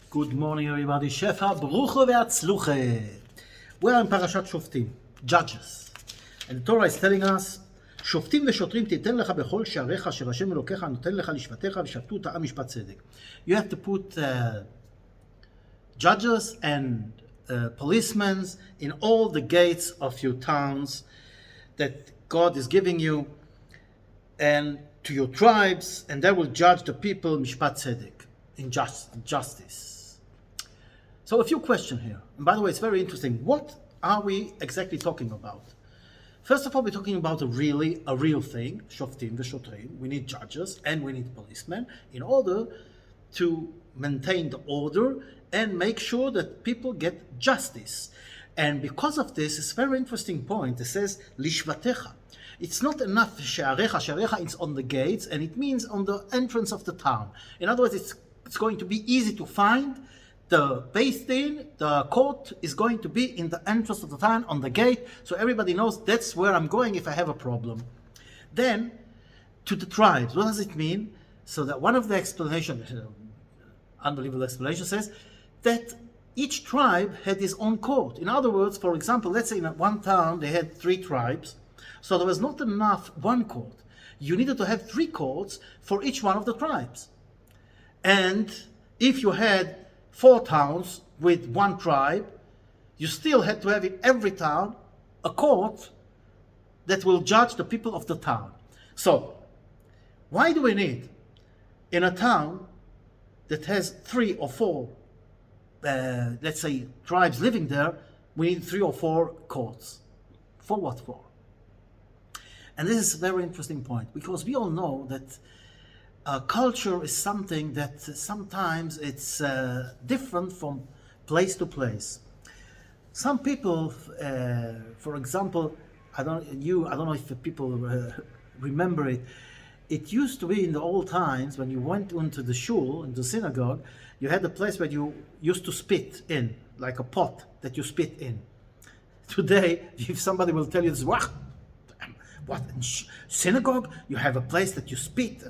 Good morning, everybody. Shefa, brucho ve'atzluche. We are in parashat Shoftim, Judges. And the Torah is telling us, שופטים ושוטרים תיתן לך בכל שעריך אשר השם אלוקיך נותן לך לשפטיך ושפטו את העם משפט צדק. You have to put judges and policemen in all the gates of your towns that God is giving you and to your tribes, and they will judge the people mishpat tzedek, in justice. So a few questions here. And by the way, it's very interesting. What are we exactly talking about? First of all, we're talking about a real thing, Shoftim v'shotrim. We need judges and we need policemen in order to maintain the order and make sure that people get justice. And because of this, it's a very interesting point. It says, lishvatecha. It's not enough, she'arecha is on the gates, and it means on the entrance of the town. In other words, it's going to be easy to find. The Beis Din, the court, is going to be in the entrance of the town, on the gate, so everybody knows that's where I'm going if I have a problem. Then, to the tribes, what does it mean? So that one of the explanations, unbelievable explanation, says that each tribe had his own court. In other words, for example, let's say in one town they had 3 tribes, so there was not enough one court. You needed to have 3 courts for each one of the tribes. And if you had 4 towns with 1 tribe, you still had to have in every town a court that will judge the people of the town. So, why do we need in a town that has 3 or 4, let's say, tribes living there, we need 3 or 4 courts? For what for? And this is a very interesting point, because we all know that culture is something that sometimes it's different from place to place. Some people, for example, I don't know if people remember it. It used to be in the old times when you went into the shul, into the synagogue, you had a place where you used to spit in, like a pot that you spit in. Today, if somebody will tell you this, what in synagogue you have a place that you spit?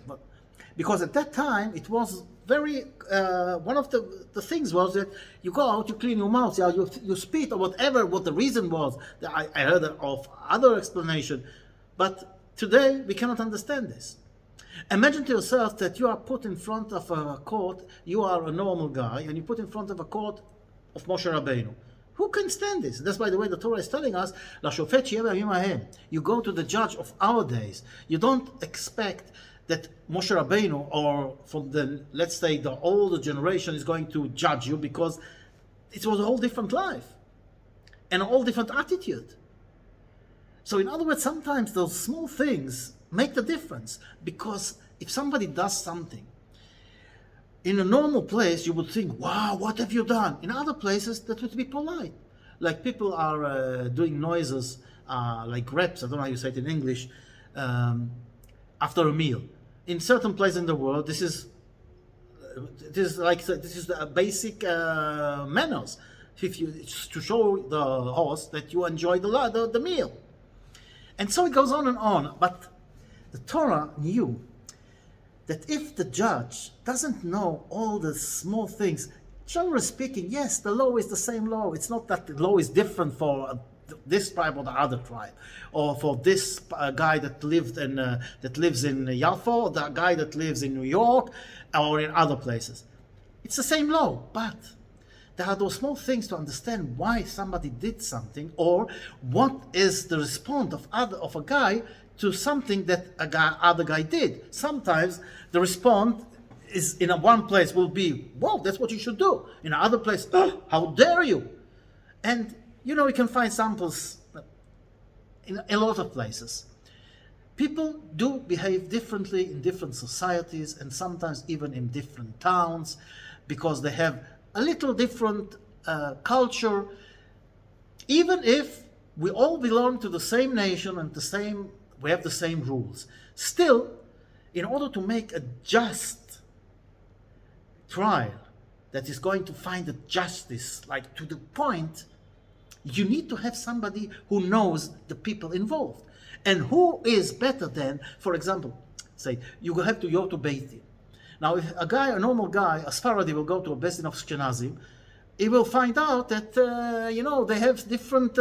Because at that time, it was very, one of the things was that you go out, you clean your mouth, you spit or whatever, what the reason was. I heard of other explanation, but today we cannot understand this. Imagine to yourself that you are put in front of a court, you are a normal guy, and you put in front of a court of Moshe Rabbeinu. Who can stand this? That's by the way the Torah is telling us, "Lashofet shiur b'yamim hahem." You go to the judge of our days. You don't expect that Moshe Rabbeinu, or from the, let's say, the older generation is going to judge you, because it was a whole different life and a whole different attitude. So in other words, sometimes those small things make the difference, because if somebody does something, in a normal place you would think, wow, what have you done? In other places that would be polite. Like people are doing noises, like reps, I don't know how you say it in English, after a meal. In certain places in the world, this is the basic manners. If you to show the host that you enjoy the meal, and so it goes on and on. But the Torah knew that if the judge doesn't know all the small things, generally speaking, yes, the law is the same law. It's not that the law is different for this tribe or the other tribe, or for this guy that lives in Yaffo, or the guy that lives in New York, or in other places. It's the same law, but there are those small things to understand why somebody did something, or what is the response of a guy to something that other guy did. Sometimes the response is in one place will be, "Whoa, that's what you should do." In another place, "Oh, how dare you!" And you can find samples in a lot of places. People do behave differently in different societies, and sometimes even in different towns, because they have a little different culture. Even if we all belong to the same nation and we have the same rules, still, in order to make a just trial that is going to find a justice, like to the point, you need to have somebody who knows the people involved. And who is better than, for example, say, you have to go to Beis Din. Now, if a normal guy, a Sephardi, will go to a Beis Din of Ashkenazim, he will find out that, they have different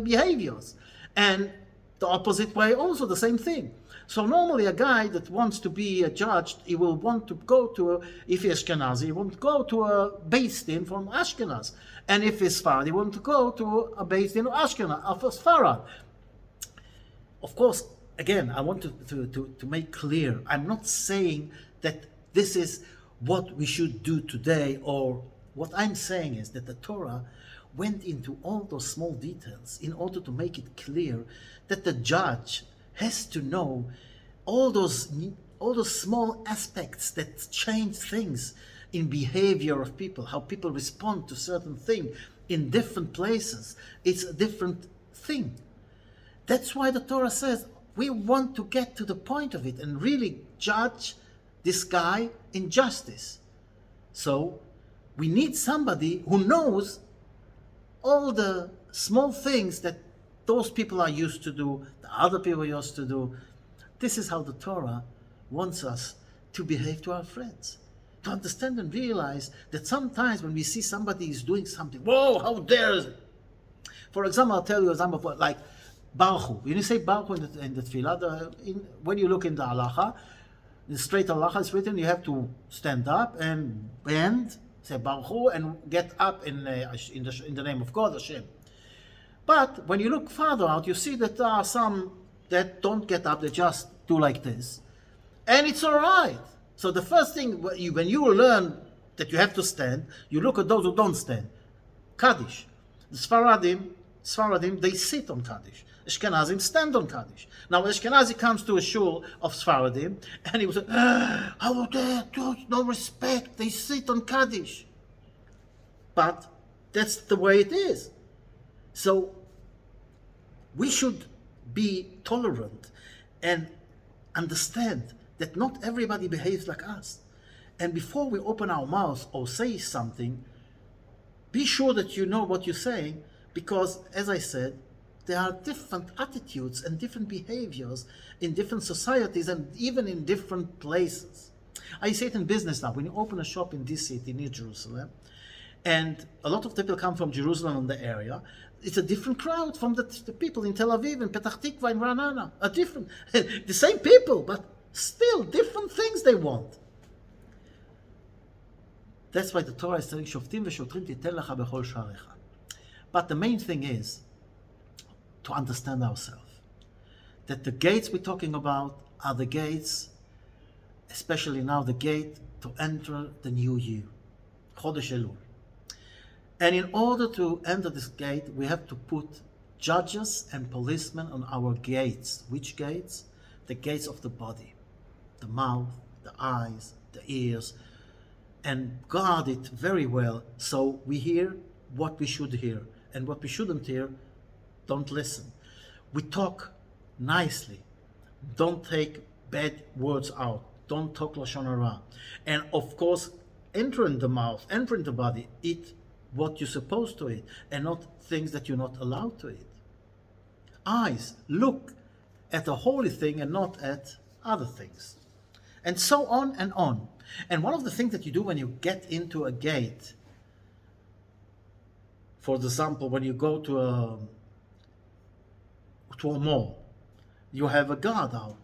behaviors. And the opposite way also, the same thing. So normally a guy that wants to be judged, he will want to go to, if he's Ashkenazi, he won't go to a Beis Din from Ashkenaz. And if he's Sfarad, he wants to go to a Beis Din of Ashkenaz, of Sfarad. Of course, again, I want to make clear, I'm not saying that this is what we should do today, or what I'm saying is that the Torah went into all those small details in order to make it clear that the judge has to know all those small aspects that change things in behavior of people, how people respond to certain things in different places. It's a different thing. That's why the Torah says we want to get to the point of it and really judge this guy in justice. So we need somebody who knows all the small things that those people are used to do, the other people used to do. This is how the Torah wants us to behave to our friends. To understand and realize that sometimes when we see somebody is doing something, whoa, how dare it? For example, I'll tell you an example of like Baruch Hu. When you say Baruch Hu in the Tefillah, when you look in the halacha, in straight halacha is written, you have to stand up and bend, say Baruch Hu, and get up in the name of God, Hashem. But when you look farther out, you see that there are some that don't get up, they just do like this. And it's all right. So the first thing, when you learn that you have to stand, you look at those who don't stand. Kaddish. The Sfaradim, they sit on Kaddish. Ashkenazim stand on Kaddish. Now, when Ashkenazi comes to a shul of Sfaradim, and he will say, how dare, no respect, they sit on Kaddish. But that's the way it is. So we should be tolerant and understand that not everybody behaves like us. And before we open our mouths or say something, be sure that you know what you're saying, because, as I said, there are different attitudes and different behaviors in different societies and even in different places. I say it in business now. When you open a shop in this city, near Jerusalem, and a lot of people come from Jerusalem and the area, it's a different crowd from the people in Tel Aviv and Petach Tikva and Ra'anana. A different, the same people, but still different things they want. That's why the Torah is telling Shoftim v'shotrim titen lecha bechol sha'arecha. But the main thing is to understand ourselves. That the gates we're talking about are the gates, especially now the gate to enter the new year, Chodesh Elul. And in order to enter this gate, we have to put judges and policemen on our gates. Which gates? The gates of the body, the mouth, the eyes, the ears, and guard it very well so we hear what we should hear, and what we shouldn't hear, don't listen. We talk nicely. Don't take bad words out. Don't talk Lashon Hara. And of course, enter in the mouth, enter in the body, eat what you're supposed to eat, and not things that you're not allowed to eat. Eyes, look at a holy thing and not at other things. And so on and on. And one of the things that you do when you get into a gate, for example, when you go to a mall, you have a guard out,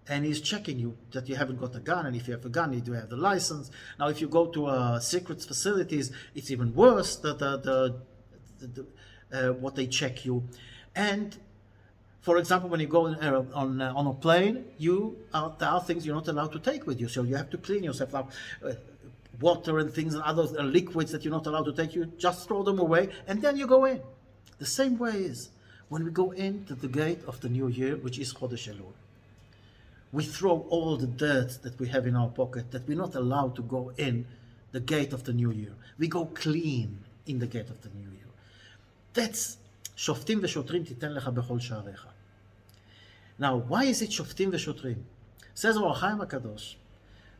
and he's checking you that you haven't got a gun, and if you have a gun, you do have the license. Now, if you go to secret facilities, it's even worse, what they check you. And for example, when you go on a plane, there are things you're not allowed to take with you, so you have to clean yourself up. Water and things and other liquids that you're not allowed to take, you just throw them away, and then you go in. The same way is when we go into the gate of the new year, which is Chodesh Elul. We throw all the dirt that we have in our pocket that we're not allowed to go in the gate of the new year. We go clean in the gate of the new year. That's Shoftim v'shotrim titen lecha bechol sha'arecha. Now, why is it Shoftim v'shotrim? Says Or HaChaim HaKadosh,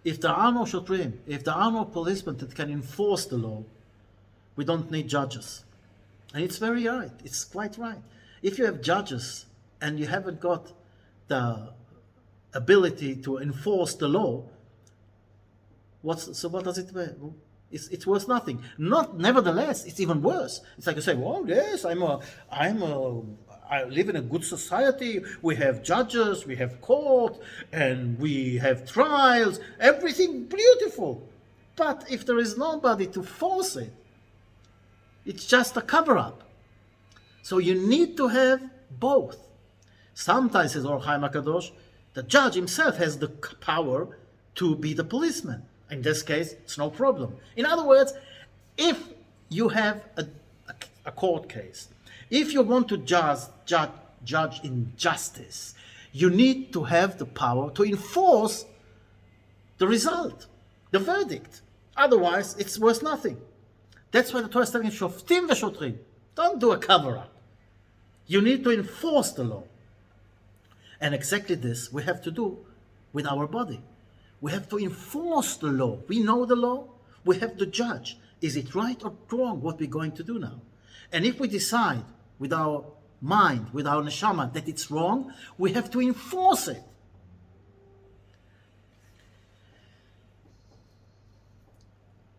if there are no shotrim, if there are no policemen that can enforce the law, we don't need judges. And it's very right. It's quite right. If you have judges and you haven't got the ability to enforce the law, What does it mean? It's worth nothing. Nevertheless, it's even worse. It's like you say, well, yes, I live in a good society. We have judges, we have court, and we have trials. Everything beautiful. But if there is nobody to force it, it's just a cover-up. So you need to have both. Sometimes, says Or Chaim HaKadosh, the judge himself has the power to be the policeman. In this case, it's no problem. In other words, if you have a court case, if you want to judge injustice, you need to have the power to enforce the result, the verdict. Otherwise, it's worth nothing. That's why the Torah is telling Shoftim v'shotrim. Don't do a cover-up. You need to enforce the law. And exactly this we have to do with our body. We have to enforce the law. We know the law. We have to judge. Is it right or wrong what we're going to do now? And if we decide with our mind, with our neshama, that it's wrong, we have to enforce it.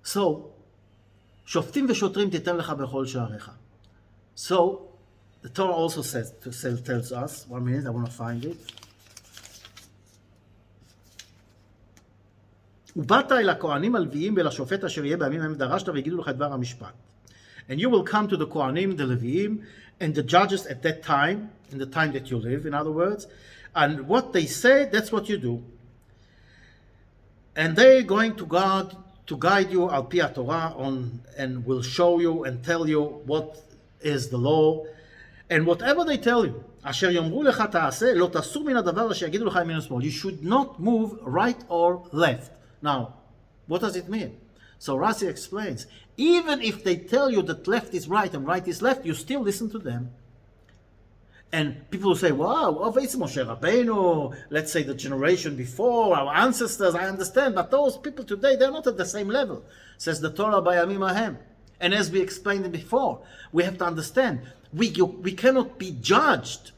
So, שופטים ושוטרים תיתן לך בכל שעריך. So, the Torah also tells us, 1 minute, I want to find it. ובאת אל הכהנים הלוויים ואל השופט אשר יהיה בימים ההם דרשת ויגידו לך דבר המשפט. And you will come to the Kohanim, the Leviim, and the judges at that time, in the time that you live, in other words, and what they say, that's what you do. And they're going to guide you al pi Torah on, and will show you and tell you what is the law, and whatever they tell you, אשר יאמרו לך תעשה, לא תסור מן הדבר אשר יגידו לך ימין ושמאל. You should not move right or left. Now, what does it mean? So Rashi explains, even if they tell you that left is right and right is left, you still listen to them. And people will say, wow, it's Moshe Rabbeinu, let's say the generation before, our ancestors, I understand, but those people today, they're not at the same level, says the Torah by Yamim Ahem. And as we explained it before, we have to understand, we cannot be judged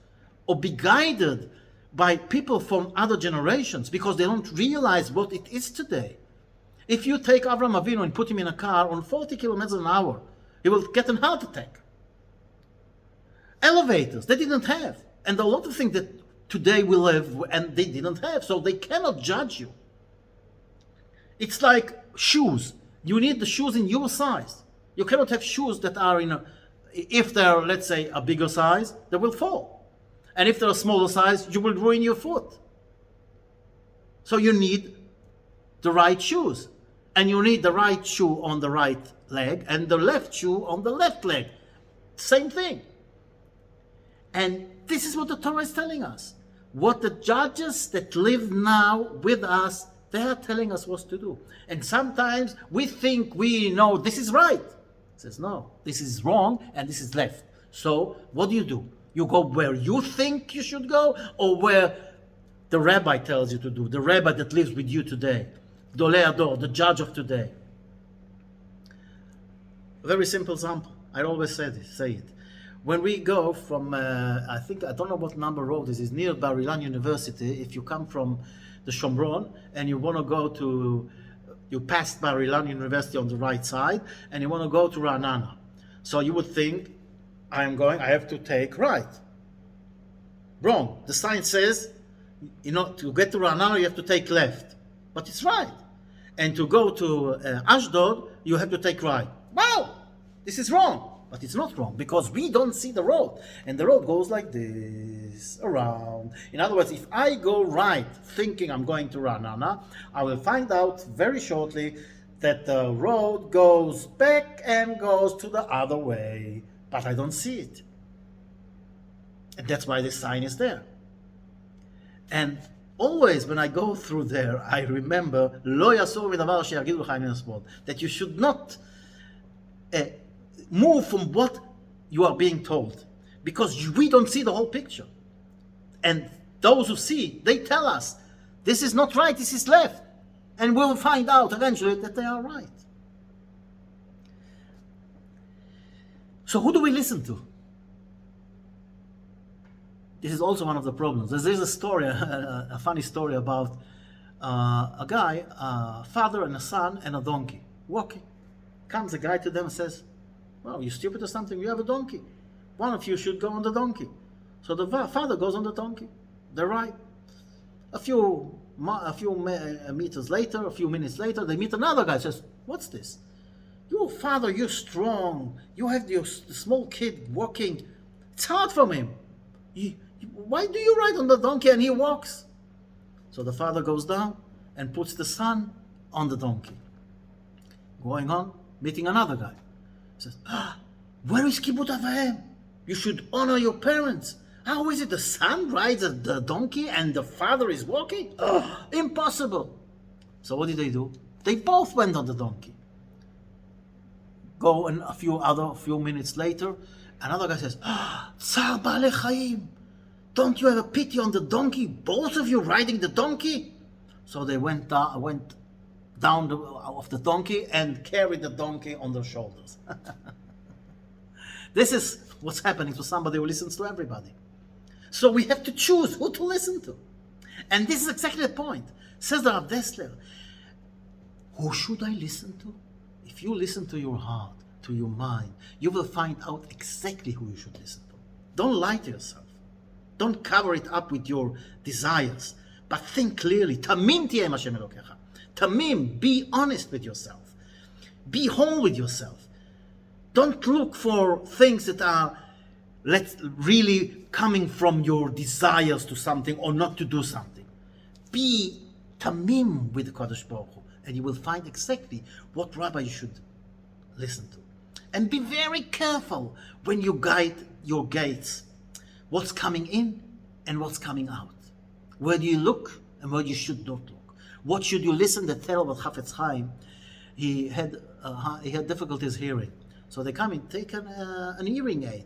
or be guided by people from other generations because they don't realize what it is today. If you take Avraham Avinu and put him in a car on 40 kilometers an hour, he will get a heart attack. Elevators, they didn't have. And a lot of things that today we live and they didn't have, so they cannot judge you. It's like shoes. You need the shoes in your size. You cannot have shoes that are if they're, let's say, a bigger size, they will fall. And if they're a smaller size, you will ruin your foot. So you need the right shoes. And you need the right shoe on the right leg and the left shoe on the left leg. Same thing. And this is what the Torah is telling us. What the judges that live now with us, they are telling us what to do. And sometimes we think we know this is right. It says, no, this is wrong and this is left. So what do? You go where you think you should go or where the rabbi tells you to do, the rabbi that lives with you today, Dolei Ador, the judge of today. A very simple example. I always say it. When we go from, I don't know what number road this is, near Bar Ilan University, if you come from the Shomron and you want to go to, you passed Bar Ilan University on the right side and you want to go to Ra'anana. So you would think, I have to take right. Wrong. The sign says, to get to Ra'anana you have to take left. But it's right. And to go to Ashdod, you have to take right. Wow! This is wrong. But it's not wrong because we don't see the road. And the road goes like this, around. In other words, if I go right thinking I'm going to Ra'anana, I will find out very shortly that the road goes back and goes to the other way. But I don't see it. And that's why this sign is there. And always when I go through there, I remember, Lo yasor v'davar asher yagidu l'cha yamin v'shmol, that you should not move from what you are being told. Because we don't see the whole picture. And those who see, they tell us, this is not right, this is left. And we'll find out eventually that they are right. So who do we listen to? This is also one of the problems. There's a story, a funny story about a guy, a father and a son and a donkey walking. Comes a guy to them and says, "Well, you stupid or something? You have a donkey. One of you should go on the donkey." So the father goes on the donkey. They're right. A few meters later, a few minutes later, they meet another guy. Says, "What's this? Your father, you're strong. You have your small kid walking. It's hard for him. Why do you ride on the donkey and he walks?" So the father goes down and puts the son on the donkey. Going on, meeting another guy. Says, "Where is kibbut avaim? You should honor your parents. How is it the son rides the donkey and the father is walking? Impossible." So what did they do? They both went on the donkey. Go and a few minutes later, another guy says, "Tsar Baalei Chaim, don't you have a pity on the donkey? Both of you riding the donkey?" So they went down off the donkey and carried the donkey on their shoulders. This is what's happening to somebody who listens to everybody. So we have to choose who to listen to. And this is exactly the point. Says the Rav Dessler, who should I listen to? If you listen to your heart, to your mind, you will find out exactly who you should listen to. Don't lie to yourself. Don't cover it up with your desires, but think clearly. Tamim tiyeh Hashem Elokecha. Tamim, be honest with yourself. Be whole with yourself. Don't look for things that are really coming from your desires to something or not to do something. Be tamim with the Kadosh Baruch Hu, and you will find exactly what rabbi you should listen to. And be very careful when you guide your gates. What's coming in and what's coming out. Where do you look and where you should not look. What should you listen? The tell about Chafetz Chaim, he had difficulties hearing. So they come and take an hearing aid.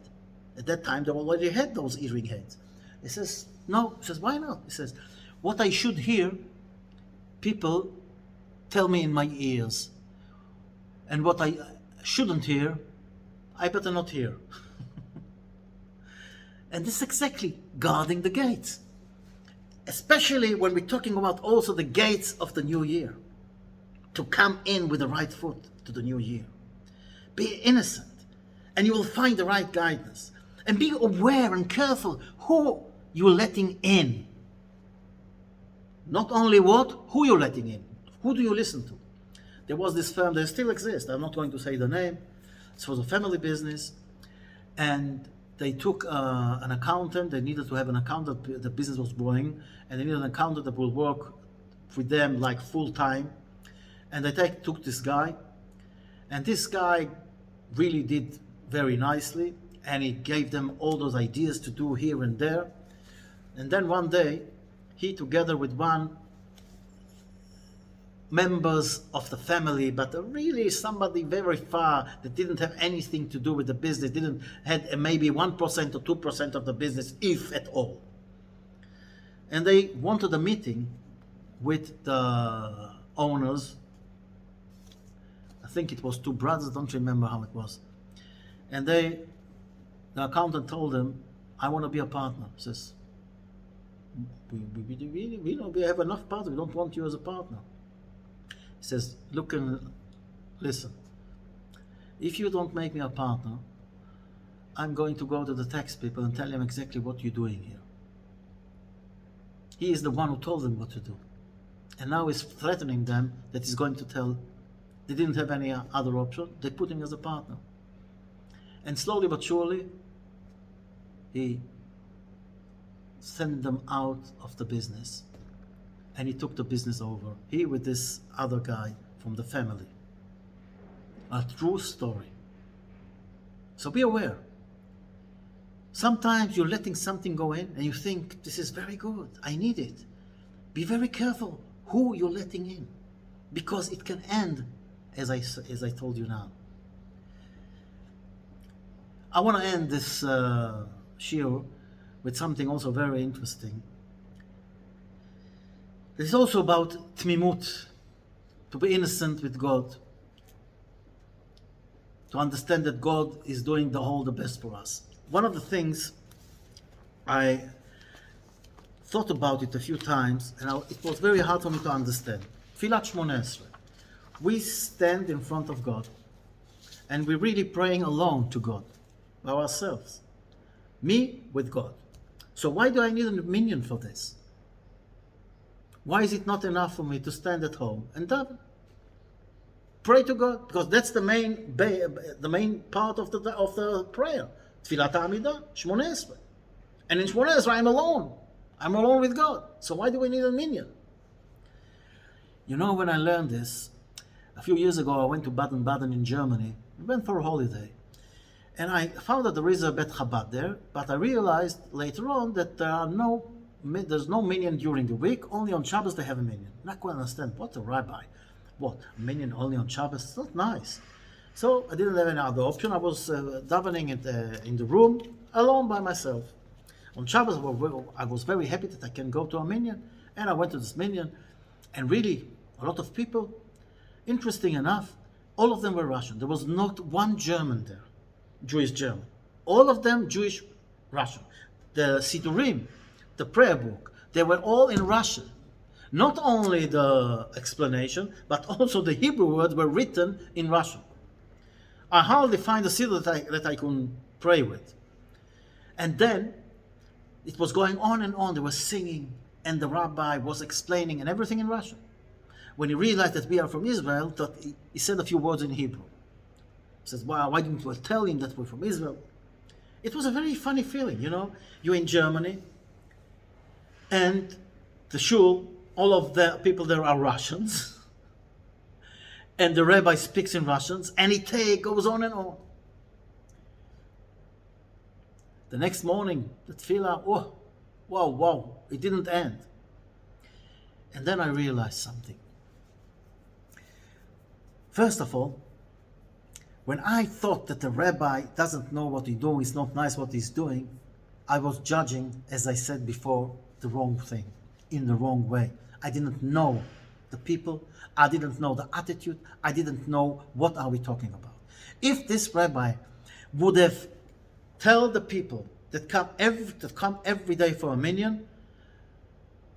At that time, they already had those hearing aids. He says, no. He says, why not? He says, what I should hear, people tell me in my ears. And what I shouldn't hear, I better not hear. And this is exactly guarding the gates. Especially when we're talking about also the gates of the new year. To come in with the right foot to the new year. Be innocent. And you will find the right guidance. And be aware and careful who you're letting in. Not only what, who you're letting in. Who do you listen to? There was this firm, they still exist, I'm not going to say the name. It was a family business. And they took an accountant. They needed to have an accountant. The business was growing. And they needed an accountant that will work with them like full time. And they took this guy. And this guy really did very nicely. And he gave them all those ideas to do here and there. And then one day, he together with one members of the family, but really somebody very far that didn't have anything to do with the business, didn't had maybe 1% or 2% of the business, if at all. And they wanted a meeting with the owners. I think it was two brothers, I don't remember how it was. And the accountant told them, I want to be a partner. He says, we have enough partners, we don't want you as a partner. He says, look and listen. If you don't make me a partner, I'm going to go to the tax people and tell them exactly what you're doing here. He is the one who told them what to do. And now he's threatening them that he's going to tell. They didn't have any other option. They put him as a partner. And slowly but surely, he sent them out of the business. And he took the business over. He with this other guy from the family. A true story. So be aware. Sometimes you're letting something go in and you think, this is very good, I need it. Be very careful who you're letting in. Because it can end as I told you now. I want to end this shiur with something also very interesting. It's also about tmimut, to be innocent with God, to understand that God is doing the best for us. One of the things I thought about it a few times, and it was very hard for me to understand. Tfilat Shmoneh Esrei. We stand in front of God, and we're really praying alone to God, by ourselves. Me with God. So why do I need a minion for this? Why is it not enough for me to stand at home and daven? Pray to God, because that's the main part of the prayer. Tfilat Ha'amidah, Shmoneh Esrei. And in Shmoneh Esrei, I'm alone. I'm alone with God. So why do we need a minion? You know, when I learned this, a few years ago, I went to Baden-Baden in Germany. We went for a holiday. And I found that there is a Bet Chabad there, but I realized later on that there's no minion during the week. Only on Shabbos they have a minion. And I couldn't understand. What a rabbi. What, a minion only on Shabbos? It's not nice. So I didn't have any other option. I was davening in the room, alone by myself. On Shabbos, I was very happy that I can go to a minyan, and I went to this minyan, and really, a lot of people, interesting enough, all of them were Russian. There was not one German there, Jewish German. All of them Jewish Russian. The Sidurim, the prayer book, they were all in Russian. Not only the explanation, but also the Hebrew words were written in Russian. I hardly find a siddur that I can pray with. And then, it was going on and on. They were singing, and the rabbi was explaining, and everything in Russian. When he realized that we are from Israel, he said a few words in Hebrew. He says, "Wow, why didn't you tell him that we're from Israel?" It was a very funny feeling, you know. You're in Germany, and the shul, all of the people there are Russians, and the rabbi speaks in Russians, and it goes on and on. The next morning, the tefillah, wow, it didn't end. And then I realized something. First of all, when I thought that the rabbi doesn't know what he's doing, it's not nice what he's doing, I was judging, as I said before, the wrong thing, in the wrong way. I didn't know the people, I didn't know the attitude, I didn't know what are we talking about. If this rabbi would have tell the people that come every day for a minyan,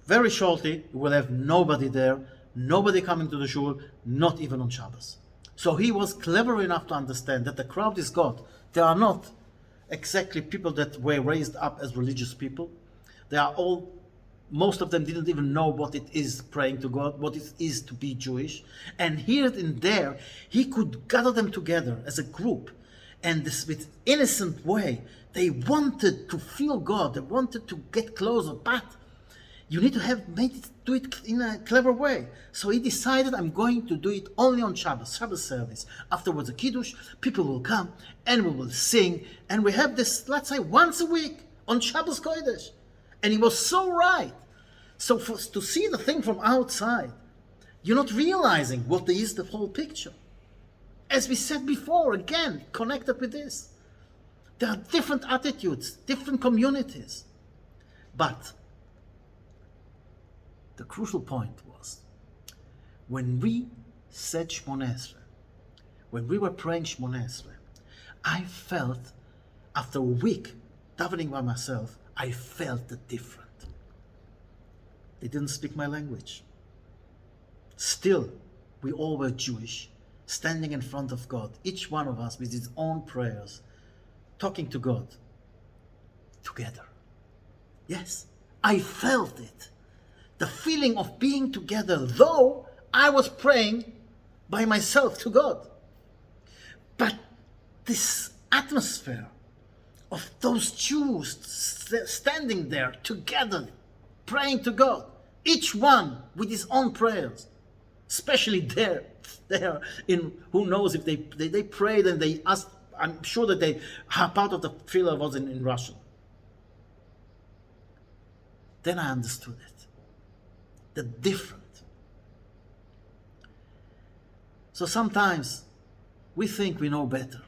very shortly you will have nobody there, nobody coming to the shul, not even on Shabbos. So he was clever enough to understand that the crowd is God. They are not exactly people that were raised up as religious people. They are all, most of them didn't even know what it is praying to God, what it is to be Jewish. And here and there, he could gather them together as a group. And this, with innocent way, they wanted to feel God. They wanted to get closer, but you need to do it in a clever way. So he decided, I'm going to do it only on Shabbos service. Afterwards, a kiddush, people will come and we will sing, and we have this, let's say, once a week on Shabbos Kodesh. And he was so right. So to see the thing from outside, you're not realizing what is the whole picture. As we said before, again, connected with this. There are different attitudes, different communities. But the crucial point was, when we said Shmoneh Esrei, when we were praying Shmoneh Esrei, I felt, after a week davening by myself, I felt it different. They didn't speak my language. Still, we all were Jewish, standing in front of God, each one of us with his own prayers, talking to God together. Yes, I felt it. The feeling of being together, though I was praying by myself to God. But this atmosphere of those Jews standing there together, praying to God, each one with his own prayers, especially there in, who knows if they prayed and they asked, I'm sure that part of the tefillah was in Russian. Then I understood it. The different. So sometimes we think we know better.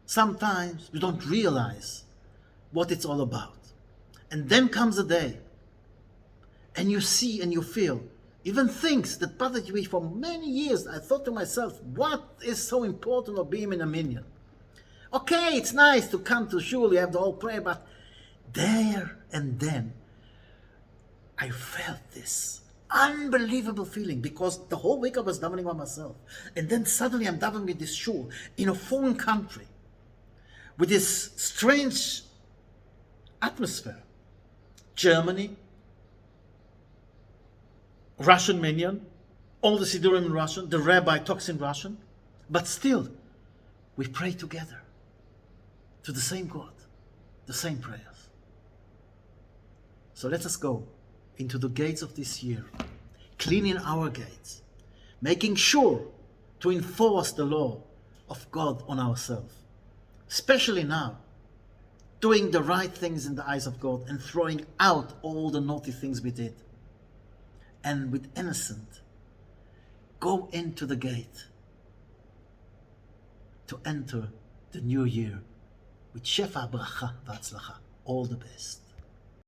Sometimes we don't realize what it's all about. And then comes a day, and you see and you feel, even things that bothered me for many years. I thought to myself, what is so important of being in a minyan? Okay, it's nice to come to shul, you have the whole prayer, but there and then, I felt this unbelievable feeling because the whole week I was davening by myself. And then suddenly I'm davening with this shiur in a foreign country with this strange atmosphere. Germany, Russian minyan, all the Sidurim in Russian, the rabbi talks in Russian, but still we pray together to the same God, the same prayers. So let us go into the gates of this year, cleaning our gates, making sure to enforce the law of God on ourselves, especially now, doing the right things in the eyes of God and throwing out all the naughty things we did. And with innocent, go into the gate to enter the new year with Shefa Bracha V'Atzlacha. All the best.